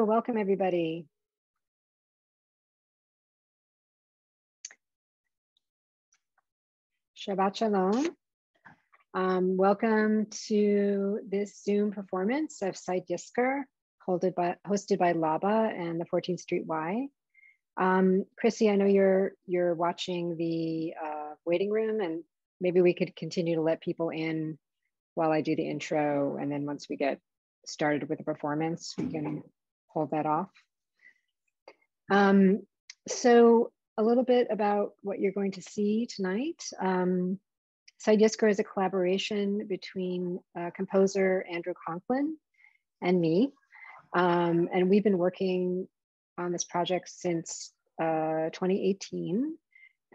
Welcome everybody. Shabbat Shalom. Welcome to this Zoom performance of Yizkor, hosted by LABA and the 14th Street Y. Chrissy, I know you're watching the waiting room, and maybe we could continue to let people in while I do the intro, and then once we get started with the performance, we can hold that off. So a little bit about what you're going to see tonight. Yizkor is a collaboration between composer Andrew Conklin and me. And we've been working on this project since 2018.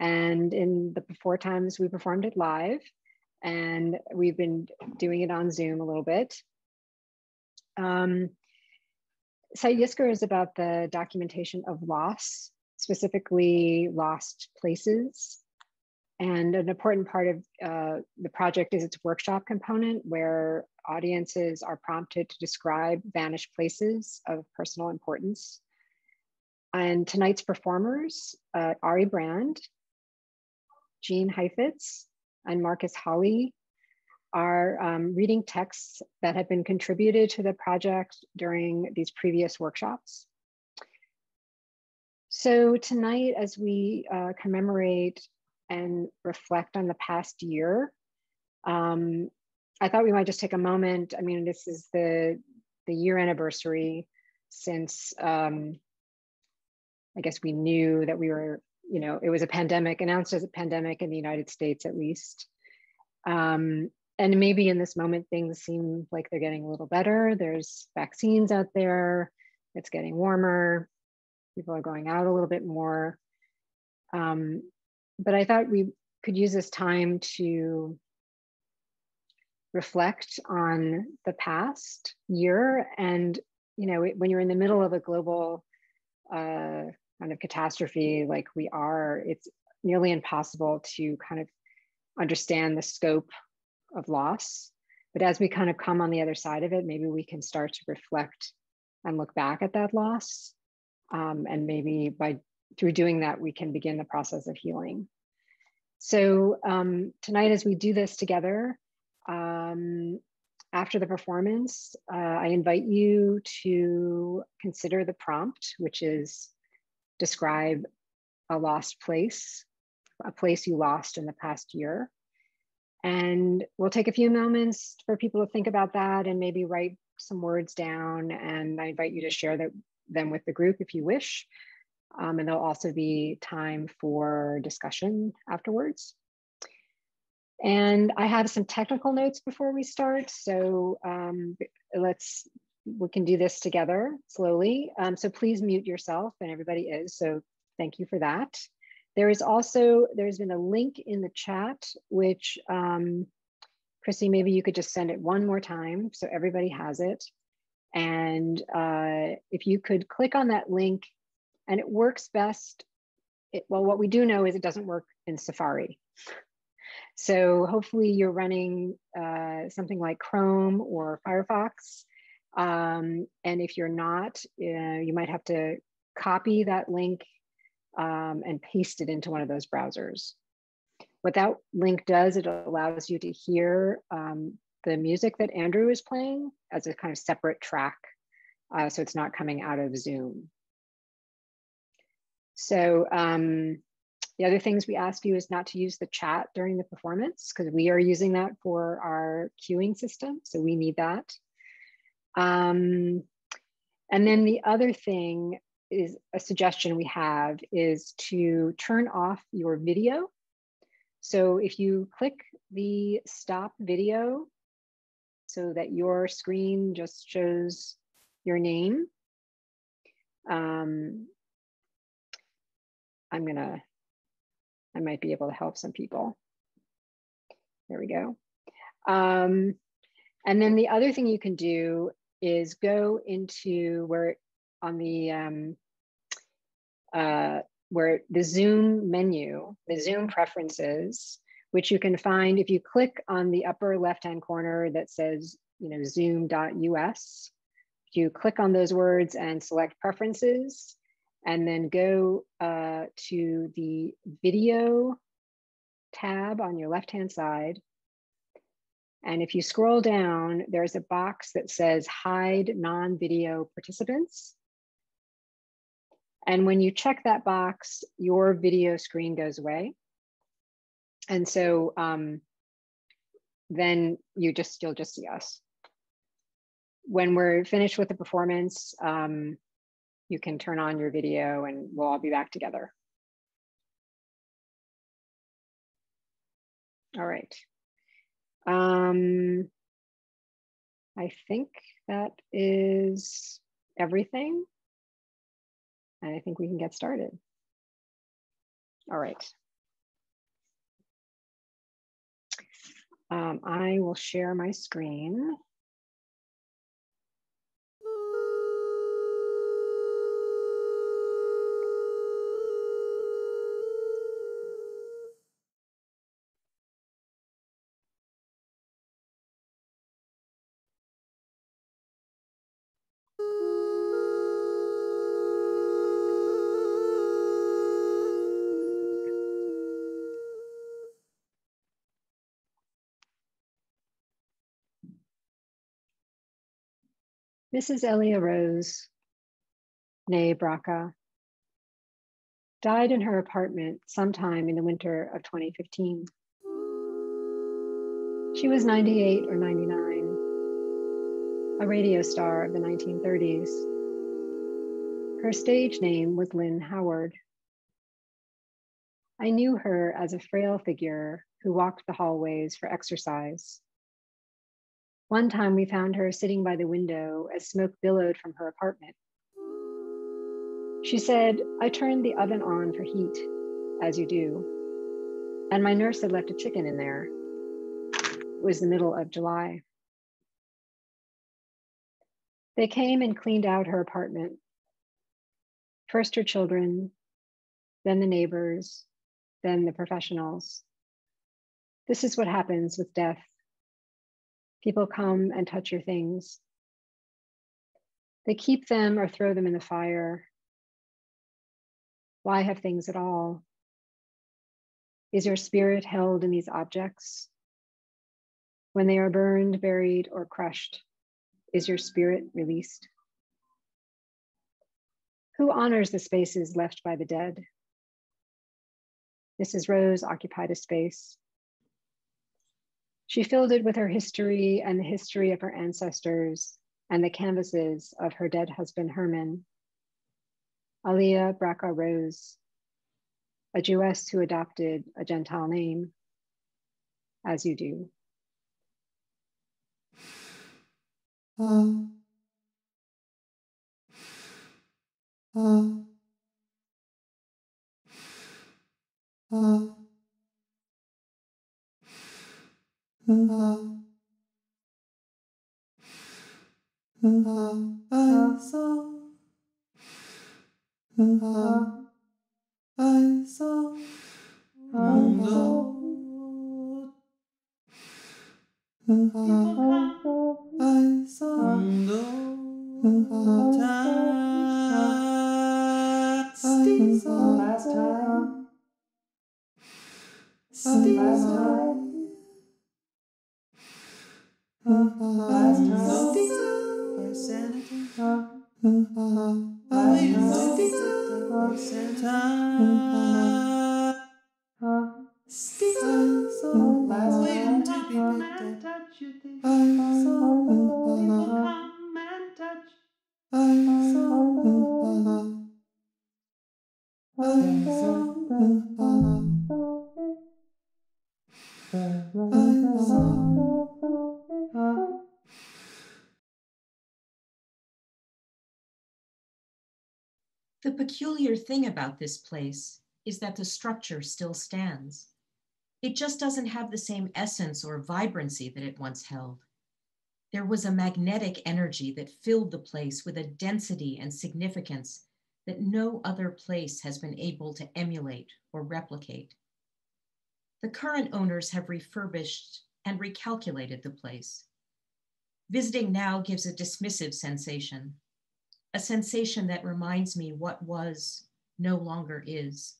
And in the before times, we performed it live, and we've been doing it on Zoom a little bit. Yizkor is about the documentation of loss, specifically lost places. And an important part of the project is its workshop component, where audiences are prompted to describe vanished places of personal importance. And tonight's performers, Ari Brand, Jean Heifetz, and Marcus Hawley, are reading texts that have been contributed to the project during these previous workshops. So tonight, as we commemorate and reflect on the past year, I thought we might just take a moment. I mean, this is the year anniversary since I guess we knew that we were, it was a pandemic, announced as a pandemic in the United States at least. And maybe in this moment, things seem like they're getting a little better. There's vaccines out there, it's getting warmer, people are going out a little bit more. But I thought we could use this time to reflect on the past year. And, when you're in the middle of a global kind of catastrophe like we are, it's nearly impossible to kind of understand the scope of loss. But as we kind of come on the other side of it, maybe we can start to reflect and look back at that loss. And maybe through doing that, we can begin the process of healing. So tonight, as we do this together, after the performance, I invite you to consider the prompt, which is describe a lost place, a place you lost in the past year. And we'll take a few moments for people to think about that and maybe write some words down. And I invite you to share them with the group if you wish. And there'll also be time for discussion afterwards. And I have some technical notes before we start. So we can do this together slowly. So please mute yourself, and everybody is. So thank you for that. There's been a link in the chat, which Chrissy, maybe you could just send it one more time so everybody has it. And if you could click on that link, and it works best. Well, what we do know is it doesn't work in Safari. So hopefully you're running something like Chrome or Firefox. And if you're not, you might have to copy that link and paste it into one of those browsers. What that link does, it allows you to hear the music that Andrew is playing as a kind of separate track. So it's not coming out of Zoom. So the other things we ask you is not to use the chat during the performance, because we are using that for our queuing system. So we need that. And then the other thing is a suggestion we have is to turn off your video. So if you click the stop video so that your screen just shows your name, I might be able to help some people. There we go. And then the other thing you can do is go into where the Zoom menu, the Zoom preferences, which you can find if you click on the upper left-hand corner that says, zoom.us. you click on those words and select preferences, and then go to the video tab on your left-hand side. And if you scroll down, there's a box that says hide non-video participants. And when you check that box, your video screen goes away. And so then you'll just see us. When we're finished with the performance, you can turn on your video and we'll all be back together. All right. I think that is everything. And I think we can get started. All right. I will share my screen. Mrs. Elia Rose, née Braca, died in her apartment sometime in the winter of 2015. She was 98 or 99, a radio star of the 1930s. Her stage name was Lynn Howard. I knew her as a frail figure who walked the hallways for exercise. One time we found her sitting by the window as smoke billowed from her apartment. She said, "I turned the oven on for heat, as you do, and my nurse had left a chicken in there." It was the middle of July. They came and cleaned out her apartment. First her children, then the neighbors, then the professionals. This is what happens with death. People come and touch your things. They keep them or throw them in the fire. Why have things at all? Is your spirit held in these objects? When they are burned, buried, or crushed, is your spirit released? Who honors the spaces left by the dead? Mrs. Rose occupied a space. She filled it with her history and the history of her ancestors and the canvases of her dead husband, Herman. Alia Braca Rose, a Jewess who adopted a Gentile name, as you do. The peculiar thing about this place is that the structure still stands. It just doesn't have the same essence or vibrancy that it once held. There was a magnetic energy that filled the place with a density and significance that no other place has been able to emulate or replicate. The current owners have refurbished and recalculated the place. Visiting now gives a dismissive sensation, a sensation that reminds me what was no longer is.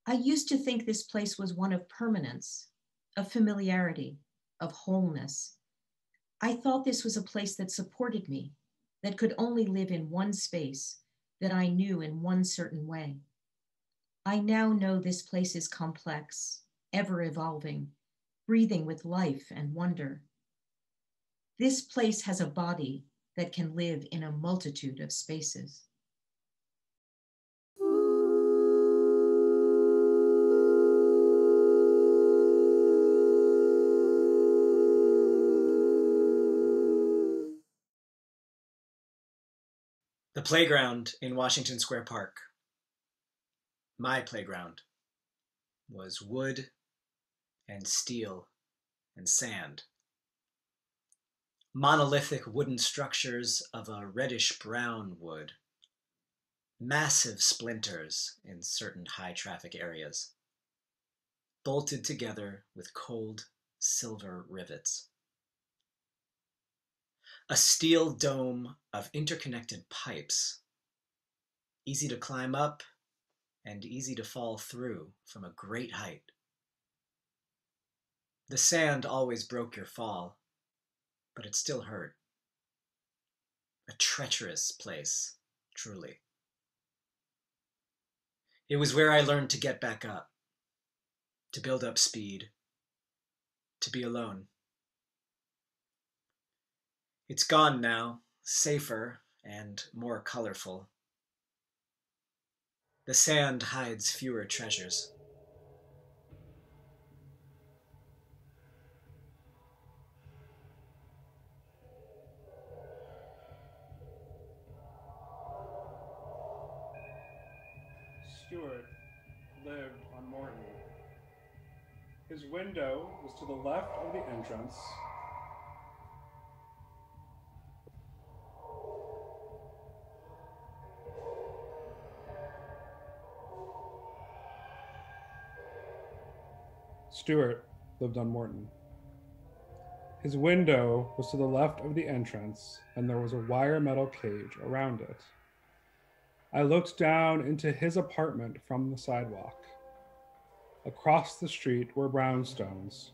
I used to think this place was one of permanence, of familiarity, of wholeness. I thought this was a place that supported me, that could only live in one space, that I knew in one certain way. I now know this place is complex, ever evolving, breathing with life and wonder. This place has a body that can live in a multitude of spaces. The playground in Washington Square Park, my playground, was wood and steel and sand. Monolithic wooden structures of a reddish-brown wood. Massive splinters in certain high-traffic areas. Bolted together with cold silver rivets. A steel dome of interconnected pipes. Easy to climb up and easy to fall through from a great height. The sand always broke your fall, but it still hurt. A treacherous place, truly. It was where I learned to get back up, to build up speed, to be alone. It's gone now, safer and more colorful. The sand hides fewer treasures. Stewart lived on Morton. His window was to the left of the entrance. Stewart lived on Morton. His window was to the left of the entrance, and there was a wire metal cage around it. I looked down into his apartment from the sidewalk. Across the street were brownstones.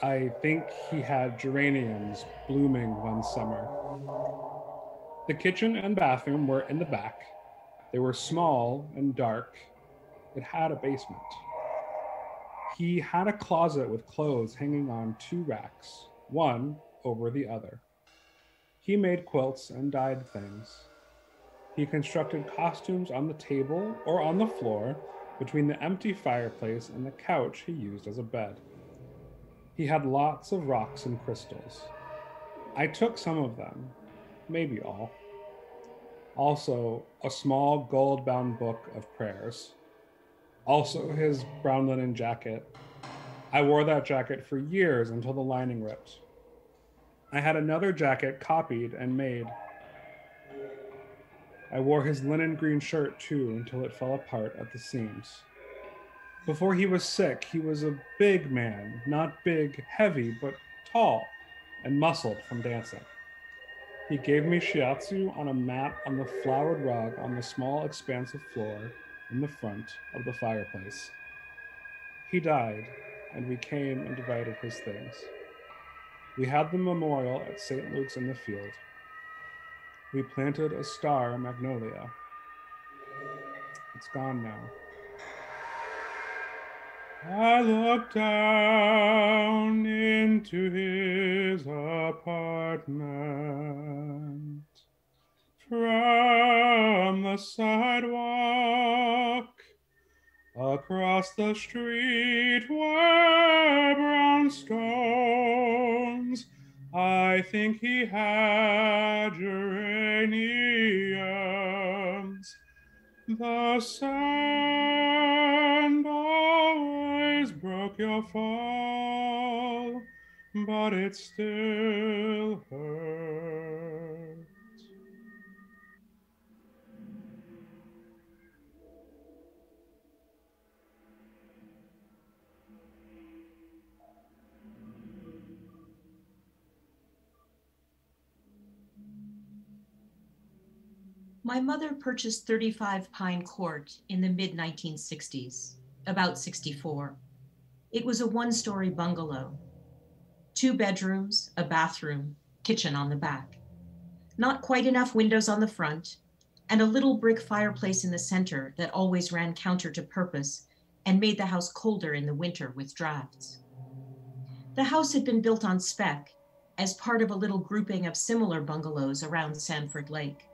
I think he had geraniums blooming one summer. The kitchen and bathroom were in the back. They were small and dark. It had a basement. He had a closet with clothes hanging on 2 racks, one over the other. He made quilts and dyed things. He constructed costumes on the table or on the floor between the empty fireplace and the couch he used as a bed. He had lots of rocks and crystals. I took some of them, maybe all. Also, a small gold-bound book of prayers. Also, his brown linen jacket. I wore that jacket for years until the lining ripped. I had another jacket copied and made. I wore his linen green shirt too until it fell apart at the seams. Before he was sick, he was a big man, not big, heavy, but tall and muscled from dancing. He gave me shiatsu on a mat on the flowered rug on the small expanse of floor in the front of the fireplace. He died, and we came and divided his things. We had the memorial at St. Luke's in the field. We planted a star magnolia. It's gone now. I looked down into his apartment from the sidewalk. Across the street were brownstones. I think he had geraniums. The sand always broke your fall, but it still hurt. My mother purchased 35 Pine Court in the mid-1960s, about 64. It was a one-story bungalow, 2 bedrooms, a bathroom, kitchen on the back. Not quite enough windows on the front, and a little brick fireplace in the center that always ran counter to purpose and made the house colder in the winter with drafts. The house had been built on spec as part of a little grouping of similar bungalows around Sanford Lake.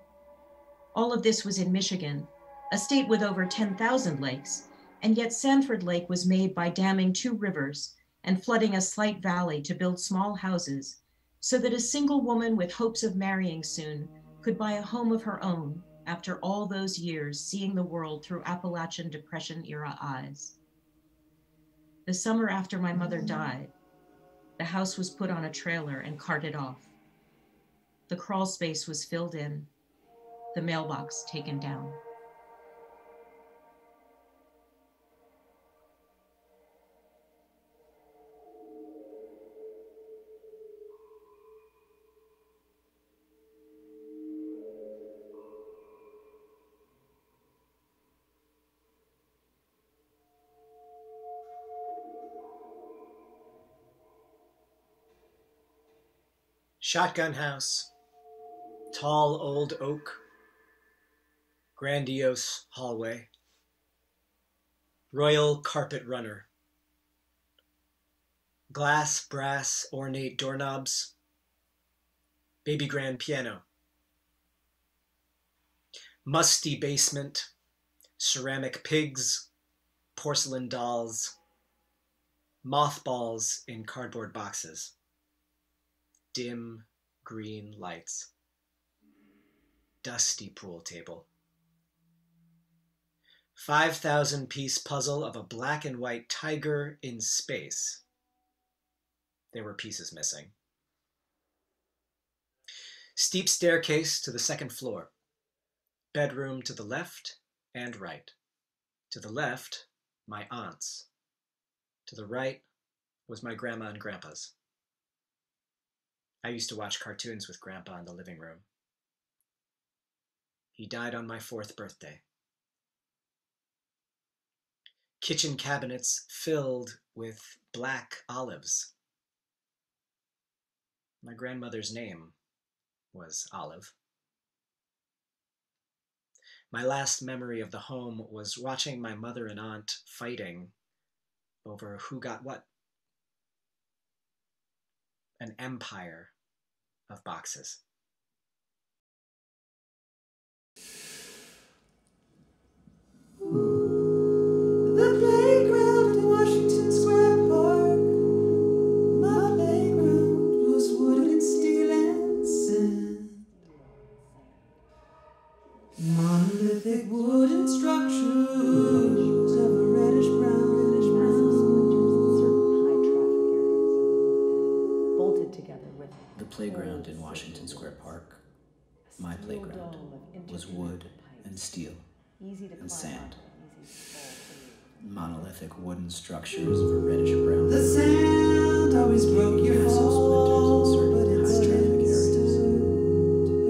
All of this was in Michigan, a state with over 10,000 lakes, and yet Sanford Lake was made by damming 2 rivers and flooding a slight valley to build small houses so that a single woman with hopes of marrying soon could buy a home of her own after all those years seeing the world through Appalachian Depression era eyes. The summer after my mother died, the house was put on a trailer and carted off. The crawl space was filled in, the mailbox taken down. Shotgun house, tall old oak, grandiose hallway, royal carpet runner, glass, brass, ornate doorknobs, baby grand piano, musty basement, ceramic pigs, porcelain dolls, mothballs in cardboard boxes, dim green lights, dusty pool table, 5,000-piece puzzle of a black and white tiger in space. There were pieces missing. Steep staircase to the second floor. Bedroom to the left and right. To the left, my aunt's. To the right was my grandma and grandpa's. I used to watch cartoons with Grandpa in the living room. He died on my 4th birthday. Kitchen cabinets filled with black olives. My grandmother's name was Olive. My last memory of the home was watching my mother and aunt fighting over who got what. An empire of boxes. The playground in Washington Square Park. My playground was wood and steel and sand. Monolithic wooden structures of a reddish brown. The playground in Washington Square Park, my playground, was wood and steel and sand. Monolithic wooden structures of a reddish brown. The sand always broke your fall, but in it certain high traffic areas, stood.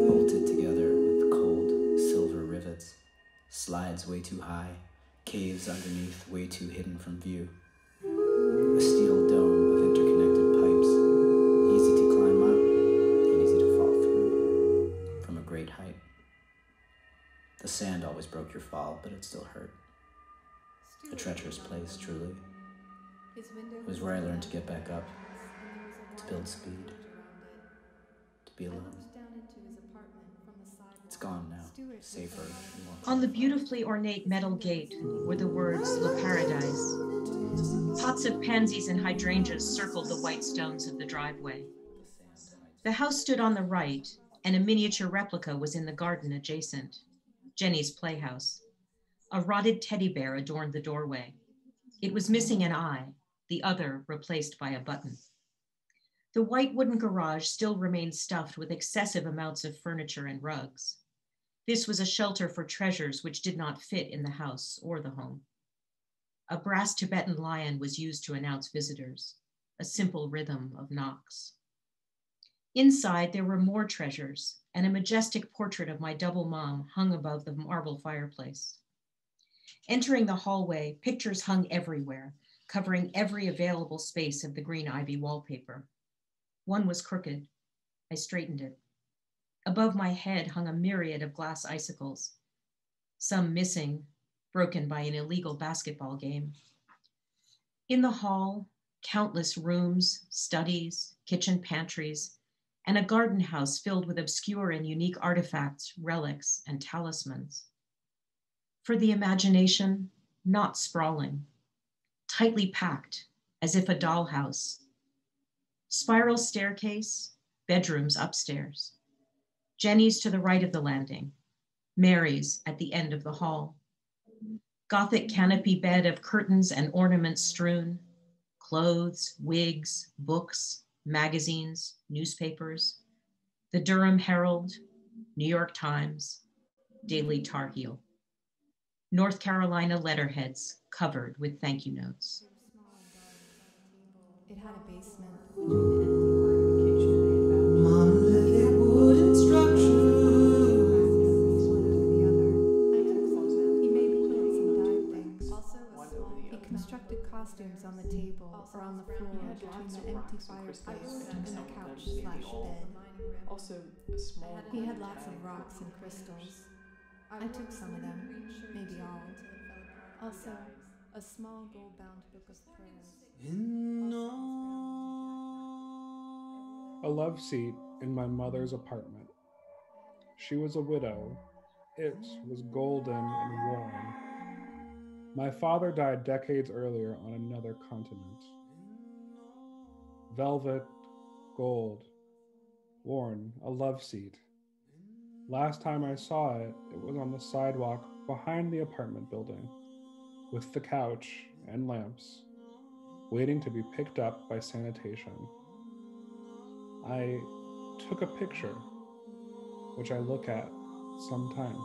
bolted together with cold silver rivets, slides way too high, caves underneath way too hidden from view. A steel dome of interconnected pipes, easy to climb up and easy to fall through from a great height. The sand always broke your fall, but it still hurt. A treacherous place, truly. It was where I learned to get back up, to build speed, to be alone. It's gone now, safer and more On the beautifully ornate metal gate were the words "La Paradise." Pots of pansies and hydrangeas circled the white stones of the driveway. The house stood on the right, and a miniature replica was in the garden adjacent. Jenny's playhouse. A rotted teddy bear adorned the doorway. It was missing an eye, the other replaced by a button. The white wooden garage still remained stuffed with excessive amounts of furniture and rugs. This was a shelter for treasures which did not fit in the house or the home. A brass Tibetan lion was used to announce visitors, a simple rhythm of knocks. Inside, there were more treasures, and a majestic portrait of my double mom hung above the marble fireplace. Entering the hallway, pictures hung everywhere, covering every available space of the green ivy wallpaper. One was crooked. I straightened it. Above my head hung a myriad of glass icicles, some missing, broken by an illegal basketball game. In the hall, countless rooms, studies, kitchen pantries, and a garden house filled with obscure and unique artifacts, relics, and talismans. For the imagination, not sprawling, tightly packed, as if a dollhouse. Spiral staircase, bedrooms upstairs. Jenny's to the right of the landing, Mary's at the end of the hall. Gothic canopy bed of curtains and ornaments strewn, clothes, wigs, books, magazines, newspapers, the Durham Herald, New York Times, Daily Tar Heel. North Carolina letterheads covered with thank you notes. It had a basement. Monolithic wooden structures. He made quilts and dyed things. He constructed costumes on the table or on the floor between the empty fireplace and the couch/bed. Also, a small. He had lots of rocks and crystals. I took some of them, maybe all. Also, a small gold-bound book of prayers. A love seat in my mother's apartment. She was a widow. It was golden and worn. My father died decades earlier on another continent. Velvet, gold, worn, a love seat. Last time I saw it, it was on the sidewalk behind the apartment building, with the couch and lamps, waiting to be picked up by sanitation. I took a picture, which I look at sometimes.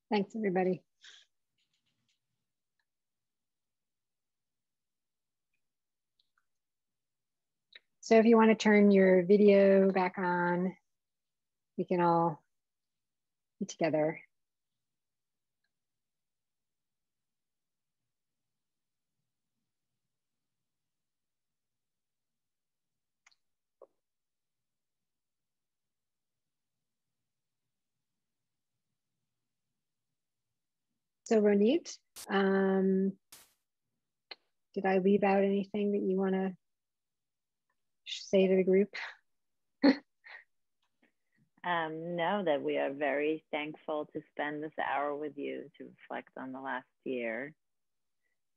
Thanks, everybody. So if you want to turn your video back on, we can all be together. So Ronit, did I leave out anything that you want to say to the group? No, that we are very thankful to spend this hour with you to reflect on the last year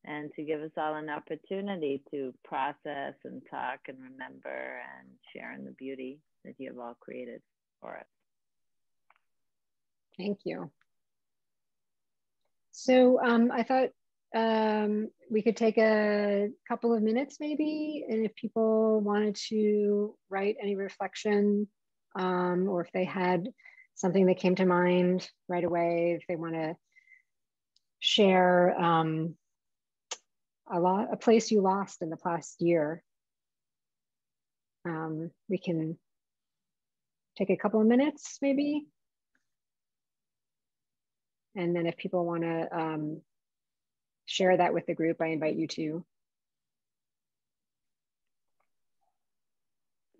and to give us all an opportunity to process and talk and remember and share in the beauty that you have all created for us. Thank you. So I thought we could take a couple of minutes maybe, and if people wanted to write any reflection or if they had something that came to mind right away, if they want to share a place you lost in the past year, we can take a couple of minutes maybe. And then if people want to share that with the group, I invite you to.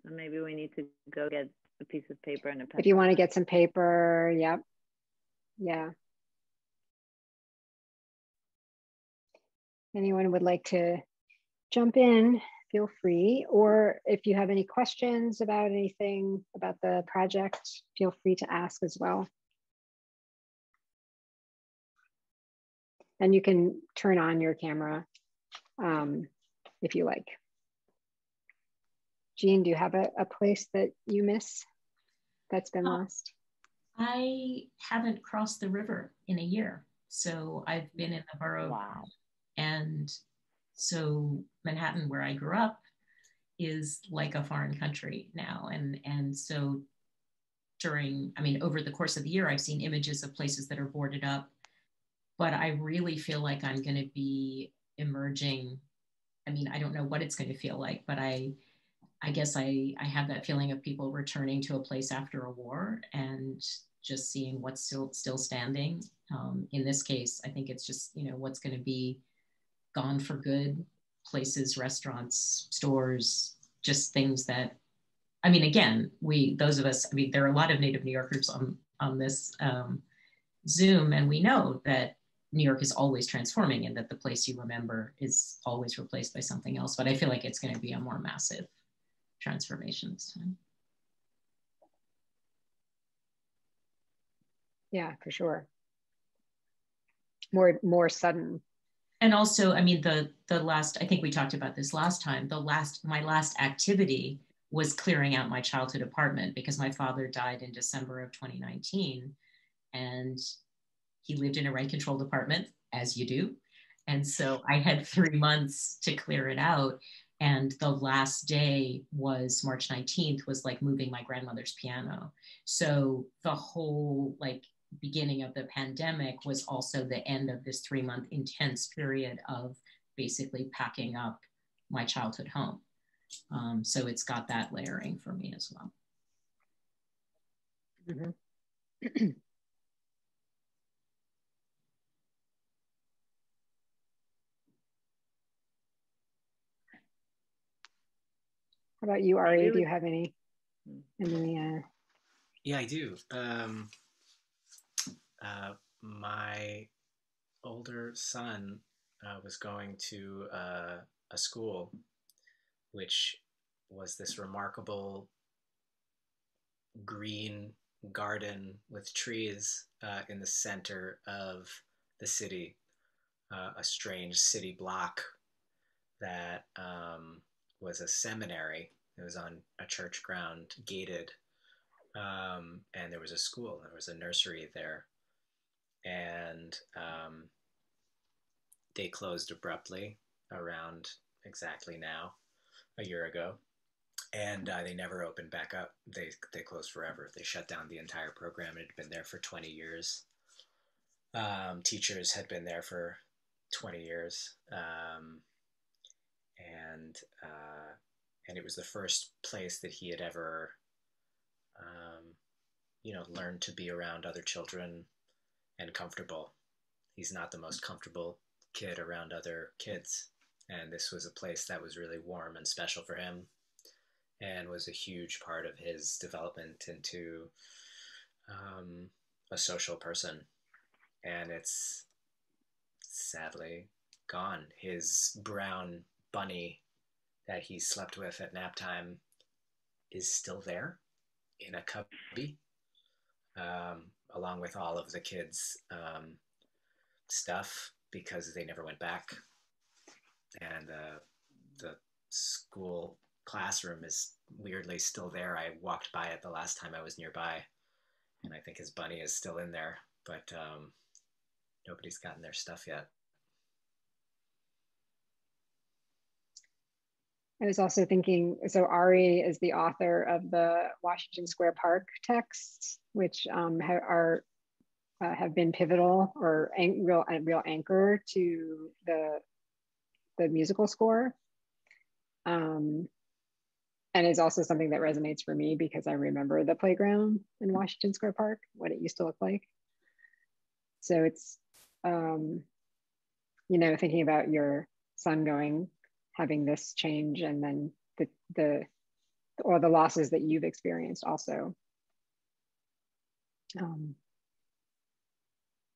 So maybe we need to go get a piece of paper and a pen. If you want to get some paper, yep. Yeah. Anyone would like to jump in, feel free. Or if you have any questions about anything about the project, feel free to ask as well. And you can turn on your camera if you like. Jean, do you have a place that you miss that's been lost? I haven't crossed the river in a year. So I've been in the borough. Wow. And so Manhattan, where I grew up, is like a foreign country now. And so over the course of the year, I've seen images of places that are boarded up, but I really feel like I'm going to be emerging. I mean, I don't know what it's going to feel like, but I guess I have that feeling of people returning to a place after a war and just seeing what's still standing. In this case, I think it's just, what's going to be gone for good, places, restaurants, stores, just things that, again, those of us, there are a lot of Native New Yorkers on this Zoom, and we know that New York is always transforming and that the place you remember is always replaced by something else. But I feel like it's going to be a more massive transformation this time. Yeah, for sure. More sudden. And also, the last, I think we talked about this last time, my last activity was clearing out my childhood apartment because my father died in December of 2019. And he lived in a rent-controlled apartment, as you do. And so I had 3 months to clear it out. And the last day was March 19th, was like moving my grandmother's piano. So the whole beginning of the pandemic was also the end of this 3-month intense period of basically packing up my childhood home. So it's got that layering for me as well. Mm-hmm. How about you, Ari? Do you have any? Yeah, I do. My older son was going to a school which was this remarkable green garden with trees in the center of the city, a strange city block that was a seminary. It was on a church ground, gated, and there was a school. There was a nursery there, and they closed abruptly around exactly now, a year ago, and they never opened back up. They closed forever. They shut down the entire program. It had been there for 20 years. Teachers had been there for 20 years, and it was the first place that he had ever, learned to be around other children and comfortable. He's not the most comfortable kid around other kids, and this was a place that was really warm and special for him, and was a huge part of his development into a social person. And it's sadly gone. His brown bunny that he slept with at nap time is still there in a cubby, along with all of the kids' stuff, because they never went back. And the school classroom is weirdly still there. I walked by it the last time I was nearby, and I think his bunny is still in there, but nobody's gotten their stuff yet. I was also thinking, so Ari is the author of the Washington Square Park texts, which have been pivotal or a real anchor to the musical score. And it's also something that resonates for me because I remember the playground in Washington Square Park, what it used to look like. So it's, you know, thinking about your son having this change, and then the losses that you've experienced also.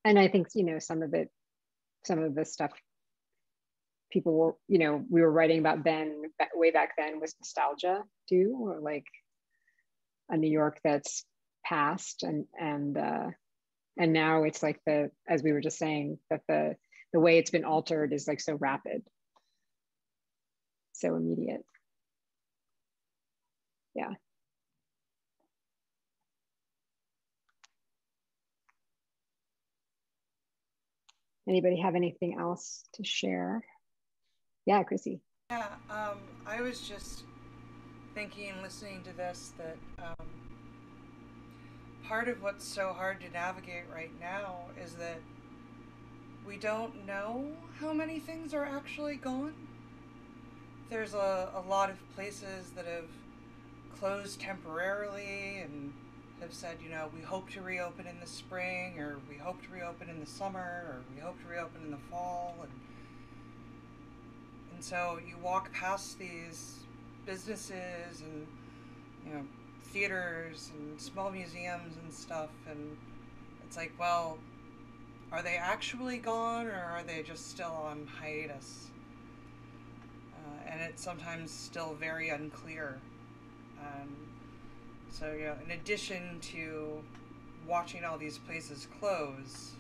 And I think, you know, some of the stuff people were, you know, we were writing about then, way back then, was nostalgia too, or like a New York that's past, and now it's like as we were just saying, that the way it's been altered is like so rapid, so immediate. Yeah. Anybody have anything else to share? Yeah, Chrissy. Yeah, I was just thinking and listening to this that part of what's so hard to navigate right now is that we don't know how many things are actually gone. There's a lot of places that have closed temporarily and have said, you know, we hope to reopen in the spring, or we hope to reopen in the summer, or we hope to reopen in the fall. And so you walk past these businesses and, you know, theaters and small museums and stuff, and it's like, well, are they actually gone, or are they just still on hiatus? And it's sometimes still very unclear. So, you know, in addition to watching all these places close,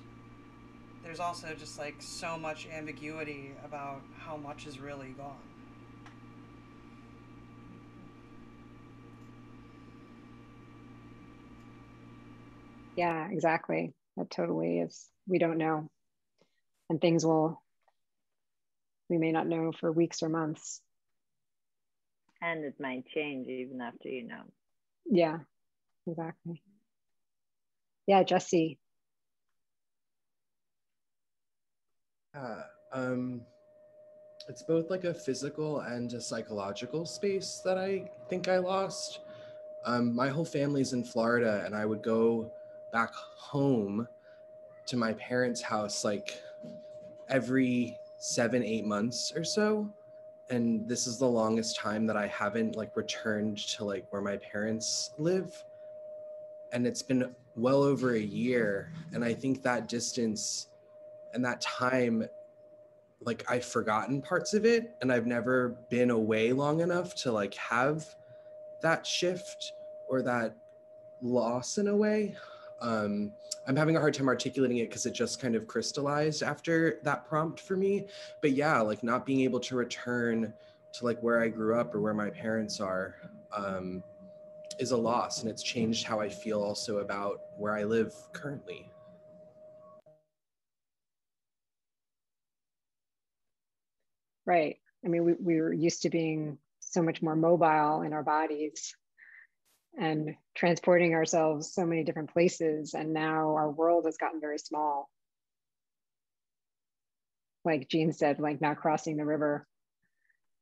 there's also just like so much ambiguity about how much is really gone. Yeah, exactly. That totally is. We don't know. And we may not know for weeks or months. And it might change even after you know. Yeah, exactly. Yeah, Jesse. It's both like a physical and a psychological space that I think I lost. My whole family's in Florida, and I would go back home to my parents' house like every 7-8 months or so. And this is the longest time that I haven't like returned to like where my parents live. And it's been well over a year. And I think that distance and that time, like I've forgotten parts of it, and I've never been away long enough to like have that shift or that loss in a way. I'm having a hard time articulating it because it just kind of crystallized after that prompt for me. But yeah, like not being able to return to like where I grew up or where my parents are is a loss, and it's changed how I feel also about where I live currently. Right. I mean, we were used to being so much more mobile in our bodies and transporting ourselves so many different places. And now our world has gotten very small. Like Jean said, like not crossing the river.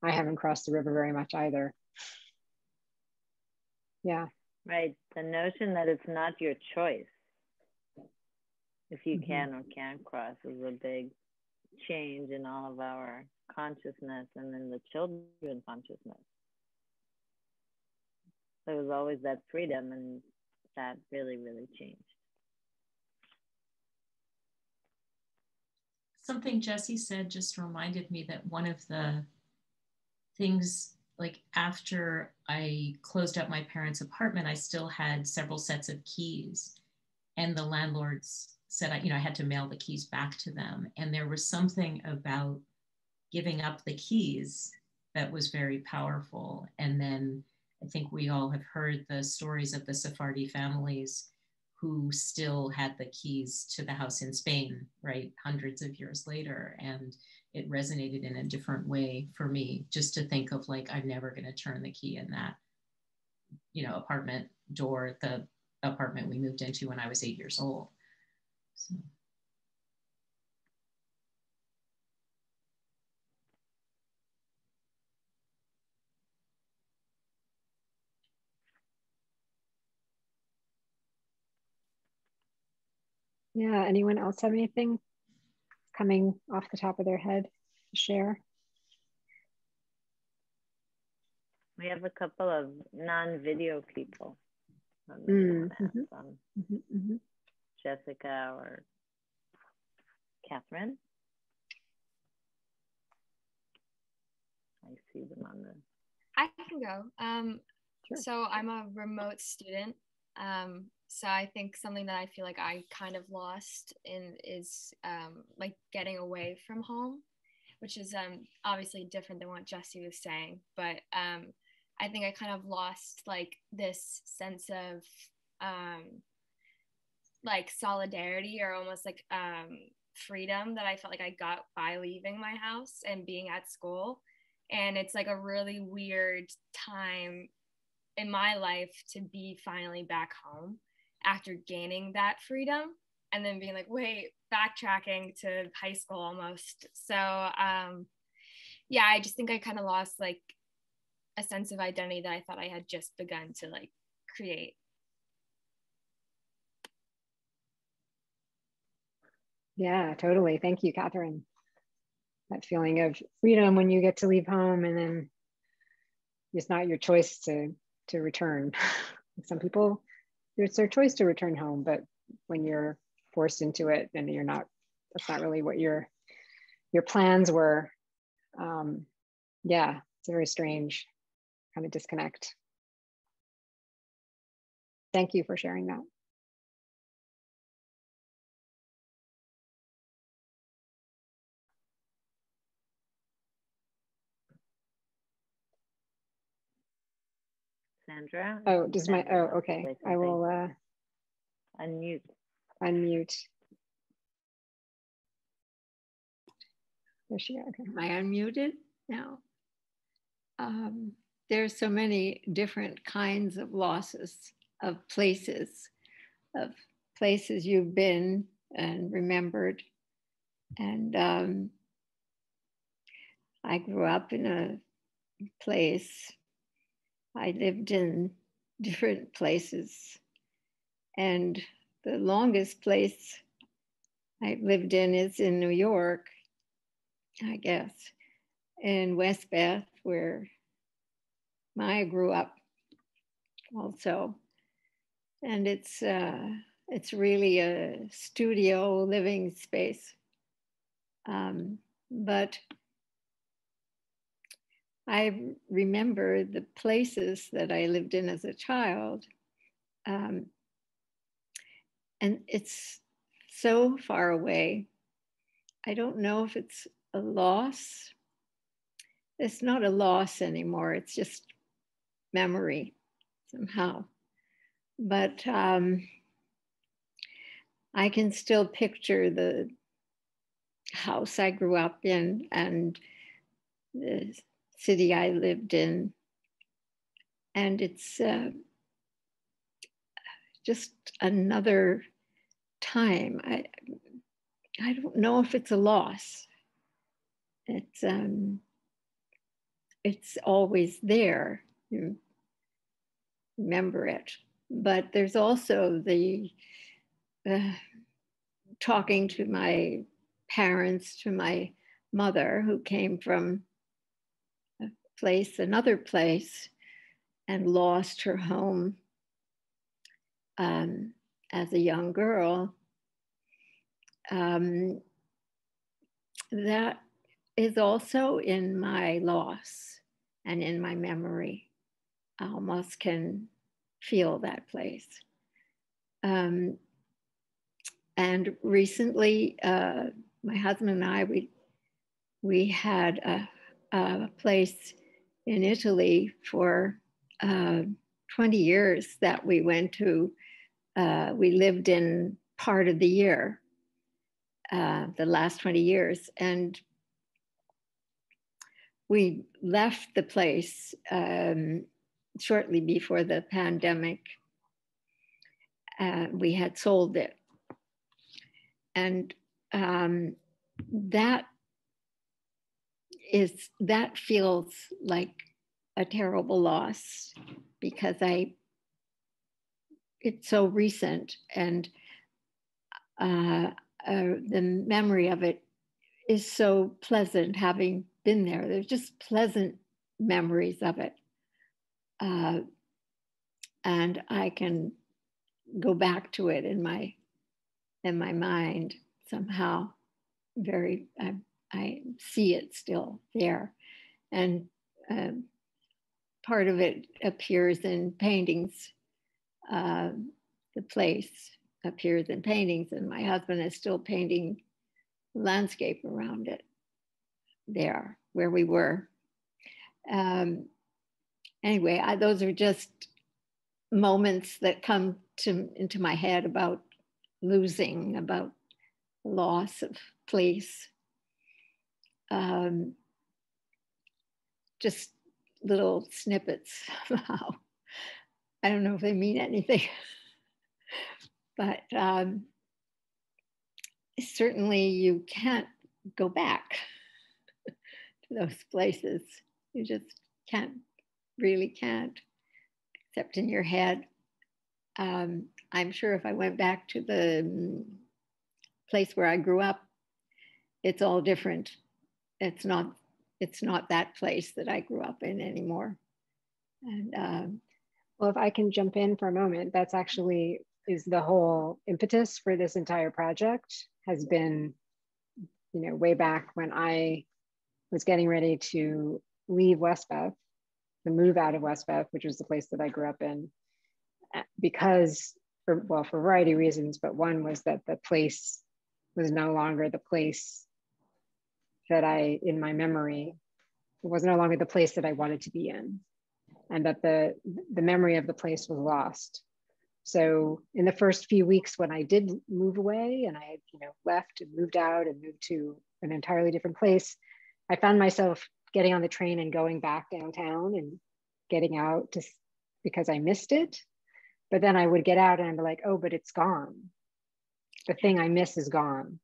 I haven't crossed the river very much either. Yeah. Right. The notion that it's not your choice if you can or can't cross is a big change in all of our consciousness and in the children's consciousness. There was always that freedom, and that really, really changed. something Jesse said just reminded me that one of the things, like after I closed up my parents' apartment, I still had several sets of keys. And the landlords said, I had to mail the keys back to them. And there was something about giving up the keys that was very powerful. And then I think we all have heard the stories of the Sephardi families who still had the keys to the house in Spain, right, hundreds of years later. And it resonated in a different way for me, just to think of like, I'm never going to turn the key in that, apartment door, the apartment we moved into when I was 8 years old. So. Yeah, anyone else have anything coming off the top of their head to share? We have a couple of non-video people. Jessica or Catherine. I see them on the... I can go. Sure. So I'm a remote student. So I think something that I feel like I kind of lost is like getting away from home, which is obviously different than what Jesse was saying. But I think I kind of lost like this sense of like solidarity or almost like freedom that I felt like I got by leaving my house and being at school. And it's like a really weird time in my life to be finally back home after gaining that freedom and then being like, wait, backtracking to high school almost. So yeah, I just think I kind of lost like a sense of identity that I thought I had just begun to like create. Yeah, totally. Thank you, Catherine. That feeling of freedom when you get to leave home and then it's not your choice to return. Some people, it's their choice to return home, but when you're forced into it and that's not really what your plans were. Yeah, it's a very strange kind of disconnect. Thank you for sharing that. Sandra? Oh, okay. I will unmute. There she is. Okay. Am I unmuted now? There's so many different kinds of losses of places you've been and remembered. And I grew up in a place. I lived in different places. And the longest place I lived in is in New York, I guess, in West Bath, where Maya grew up also. And it's really a studio living space. But I remember the places that I lived in as a child. And it's so far away. I don't know if it's a loss. It's not a loss anymore. It's just memory somehow. But I can still picture the house I grew up in and the city I lived in. And it's just another time. I don't know if it's a loss. It's always there. You remember it. But there's also the talking to my parents, to my mother, who came from another place, and lost her home as a young girl. that is also in my loss and in my memory. I almost can feel that place. And recently, my husband and I, we had a place in Italy for 20 years that we went to. We lived in part of the year, the last 20 years. And we left the place shortly before the pandemic. We had sold it. And that feels like a terrible loss because it's so recent, and the memory of it is so pleasant having been there. There's just pleasant memories of it. And I can go back to it in my mind somehow. I see it still there. And part of it appears in paintings. The place appears in paintings, and my husband is still painting landscape around it there where we were. Anyway, those are just moments that come into my head about losing, about loss of place. Just little snippets somehow. I don't know if they mean anything, but certainly you can't go back to those places. You just really can't, except in your head. I'm sure if I went back to the place where I grew up, it's all different. It's not that place that I grew up in anymore. And well, if I can jump in for a moment, that's actually is the whole impetus for this entire project has been, way back when I was getting ready to leave Westbeth, to move out of Westbeth, which was the place that I grew up in, because for a variety of reasons, but one was that the place was no longer the place that in my memory, it was no longer the place that I wanted to be in, and that the memory of the place was lost. So in the first few weeks when I did move away and I left and moved out and moved to an entirely different place, I found myself getting on the train and going back downtown and getting out because I missed it. But then I would get out and I'd be like, oh, but it's gone. The thing I miss is gone.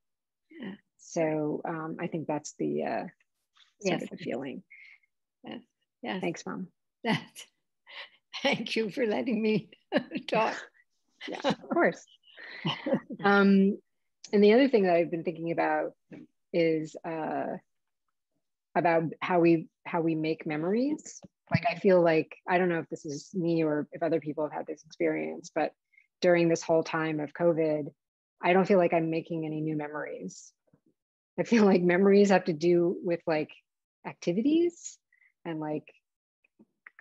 Yeah. So I think that's the sort of the feeling. Yes. Yes. Thanks, Mom. Thank you for letting me talk. Yeah, of course. And the other thing that I've been thinking about is about how we make memories. Like, I feel like, I don't know if this is me or if other people have had this experience, but during this whole time of COVID, I don't feel like I'm making any new memories. I feel like memories have to do with like activities and like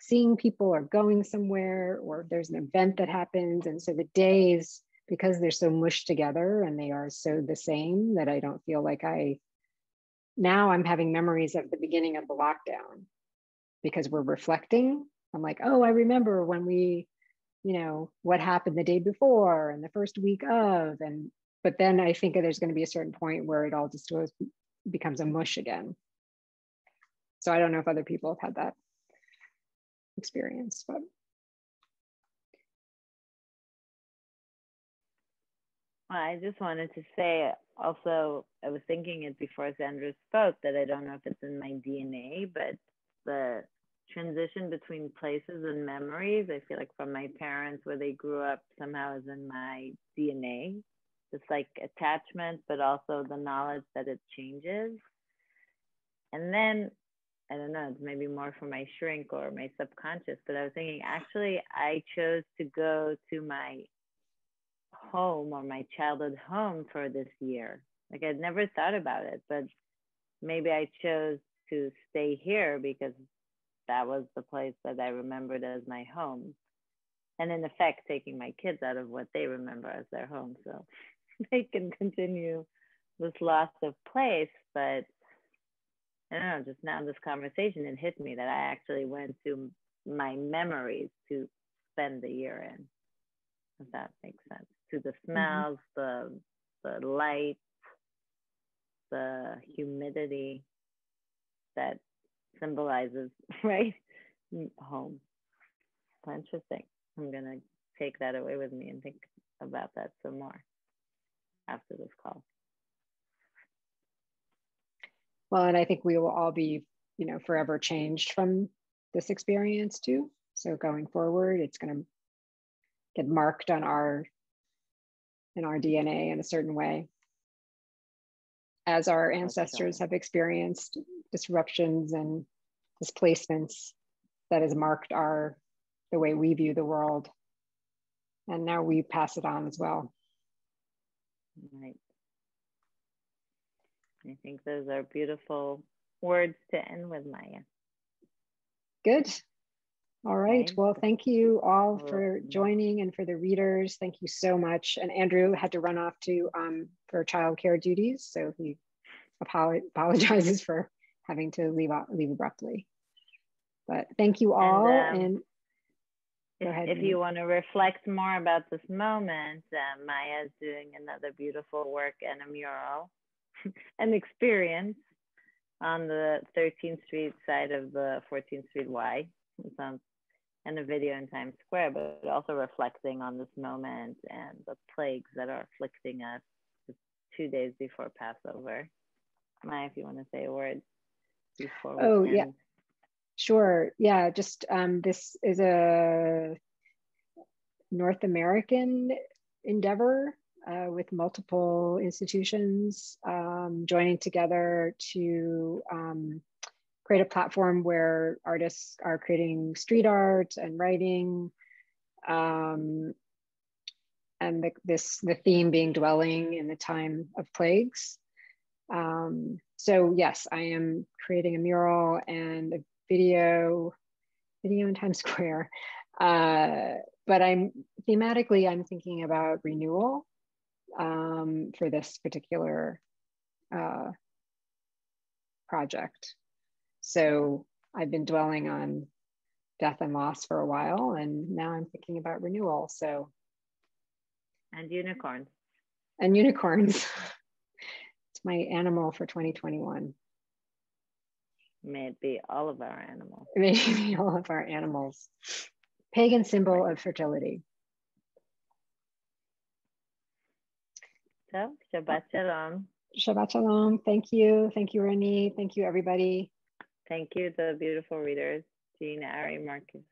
seeing people or going somewhere, or there's an event that happens. And so the days, because they're so mushed together and they are so the same, that I don't feel like now I'm having memories of the beginning of the lockdown because we're reflecting. I'm like, oh, I remember when we, what happened the day before and the first week of, but then I think there's going to be a certain point where it all just becomes a mush again. So I don't know if other people have had that experience, but. Well, I just wanted to say also, I was thinking it before Sandra spoke, that I don't know if it's in my DNA, but the transition between places and memories, I feel like from my parents where they grew up somehow is in my DNA. It's like attachment, but also the knowledge that it changes. And then, I don't know, it's maybe more for my shrink or my subconscious, but I was thinking, actually, I chose to go to my home or my childhood home for this year. Like, I'd never thought about it, but maybe I chose to stay here because that was the place that I remembered as my home. And in effect, taking my kids out of what they remember as their home. So they can continue this loss of place. But I don't know, just now in this conversation, it hit me that I actually went to my memories to spend the year in, if that makes sense. To the smells, the light, the humidity that symbolizes, right, home. So interesting. I'm going to take that away with me and think about that some more after this call. Well, and I think we will all be, you know, forever changed from this experience too. So going forward, it's going to get marked on in our DNA in a certain way, as our ancestors have experienced disruptions and displacements that has marked the way we view the world. And now we pass it on as well. Right. I think those are beautiful words to end with, Maya. Good. All right. Well, thank you all for joining and for the readers. Thank you so much. And Andrew had to run off to for childcare duties, so he apologizes for having to leave abruptly. But thank you all. And go ahead. If you want to reflect more about this moment, Maya is doing another beautiful work and a mural, an experience on the 13th Street side of the 14th Street Y. And a video in Times Square, but also reflecting on this moment and the plagues that are afflicting us just 2 days before Passover. Maya, if you want to say a word before we end. Yeah, sure. Yeah, just this is a North American endeavor with multiple institutions joining together to create a platform where artists are creating street art and writing, and the theme being dwelling in the time of plagues. So yes, I am creating a mural and a video in Times Square, but I'm thinking about renewal for this particular project. So I've been dwelling on death and loss for a while, and now I'm thinking about renewal. So, and unicorns. And unicorns. It's my animal for 2021. May it be all of our animals. May it be all of our animals. Pagan symbol of fertility. So, Shabbat Shalom. Shabbat Shalom. Thank you. Thank you, Renee. Thank you, everybody. Thank you, the beautiful readers, Jean, Ari, Marcus.